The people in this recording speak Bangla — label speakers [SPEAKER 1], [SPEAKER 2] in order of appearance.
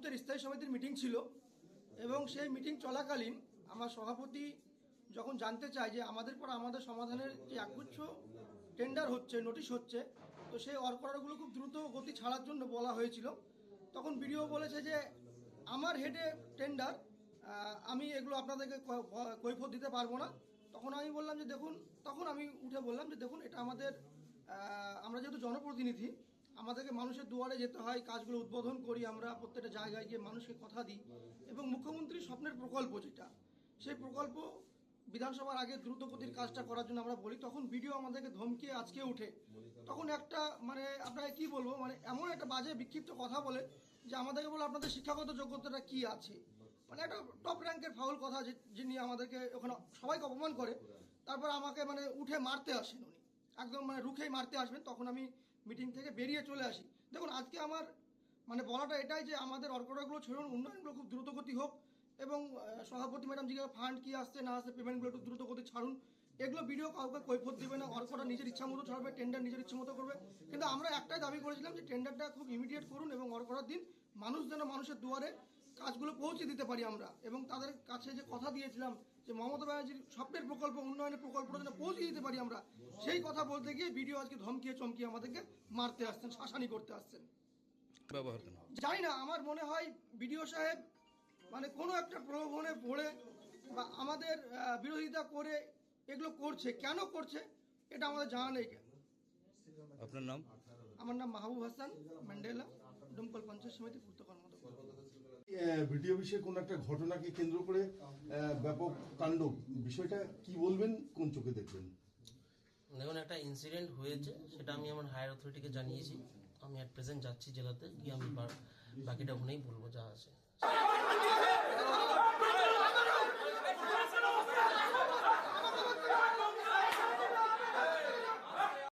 [SPEAKER 1] বুথের স্থায়ী সমিতির মিটিং ছিল এবং সেই মিটিং চলাকালীন আমার সভাপতি যখন জানতে চায় যে আমাদের পর আমাদের সমাধানের যে একগুচ্ছ টেন্ডার হচ্ছে, নোটিশ হচ্ছে, তো সেই ওয়ার্ক অর্ডারগুলো খুব দ্রুত গতি ছাড়ার জন্য বলা হয়েছিল। তখন বিডিও বলেছে যে আমার হেডে টেন্ডার, আমি এগুলো আপনাদেরকে কৈফিয়ত দিতে পারবো না। তখন আমি বললাম যে দেখুন, তখন আমি উঠে বললাম যে দেখুন, এটা আমাদের, আমরা যেহেতু জনপ্রতিনিধি, আমাদেরকে মানুষের দুয়ারে যেতে হয়, কাজগুলো উদ্বোধন করি, আমরা প্রত্যেকটা জায়গায় গিয়ে মানুষকে কথা দিই এবং মুখ্যমন্ত্রীর স্বপ্নের প্রকল্প যেটা, সেই প্রকল্প বিধানসভার আগে দ্রুতগতির কাজটা করার জন্য আমরা বলি। তখন বিডিও আমাদেরকে ধমকিয়ে আজকে উঠে তখন একটা, মানে আপনাকে কি বলবো, মানে এমন একটা বাজে বিক্ষিপ্ত কথা বলে যে আমাদেরকে বলে আপনাদের শিক্ষাগত যোগ্যতাটা কি আছে, মানে একটা টপ র্যাঙ্কের ফাউল কথা, যিনি আমাদেরকে ওখানে সবাইকে অপমান করে, তারপর আমাকে মানে উঠে মারতে আসেন উনি, একদম মানে রুখেই মারতে আসবেন। তখন আমি মিটিং থেকে বেরিয়ে চলে আসি। দেখুন, আজকে আমার মানে বলাটা এটাই যে আমাদের অর্কটাগুলো ছেড়ুন, উন্নয়নগুলো খুব দ্রুতগতি হোক এবং সভাপতি ম্যাডাম জিজ্ঞাসা ফান্ড কি আসছে না আসছে, পেমেন্টগুলো একটু দ্রুতগতি ছাড়ুন। এগুলো ভিডিও কাউকে কৈফিয়ত দেবে না, অর্কটা নিজের ইচ্ছা মতো ছাড়বে, টেন্ডার নিজের ইচ্ছা মতো করবে। কিন্তু আমরা একটাই দাবি করেছিলাম যে টেন্ডারটা খুব ইমিডিয়েট করুন এবং অর্কটার দিন মানুষ যেন মানুষের দুয়ারে কাজগুলো পৌঁছে দিতে পারি আমরা, এবং তাদের কাছে যে কথা দিয়েছিলাম যে মমতা ব্যানার্জির স্বপ্নের প্রকল্প, উন্নয়নের প্রকল্পটা যেন পৌঁছে দিতে পারি আমরা, সেই কথা বলতে গিয়ে ভিডিও আজকে ধমকিয়ে চমকিয়ে আমাদেরকে মারতে আসছেন, শাসানি করতে আসছেন।
[SPEAKER 2] ব্যবহার কেন
[SPEAKER 1] জানি না, আমার মনে হয় বিডিও সাহেব মানে কোনো একটা প্রলোভনে পড়ে বা আমাদের বিরোধিতা করে এগুলো করছে। কেন করছে এটা আমাদের জানা নেই। কেন?
[SPEAKER 2] আপনার নাম?
[SPEAKER 1] আমার নাম মাহবুব হাসান ম্যান্ডেলা, ডুমকল পঞ্চায়েত সমিতি পূর্ত কর্মদক্ষ।
[SPEAKER 3] ভিডিও বিষয়ে কোন একটা ঘটনাকে কেন্দ্র করে ব্যাপক তাণ্ডব, বিষয়টা কি বলবেন, কোন চোখে দেখবেন?
[SPEAKER 4] দেখুন, একটা ইনসিডেন্ট হয়েছে, সেটা আমি আমার হায়ার অথরিটিকে জানিয়েছি। আমি অ্যাট প্রেজেন্ট যাচ্ছি জেলাতে, গিয়ে আমি বাকিটা ওখানেই বলবো যা আছে।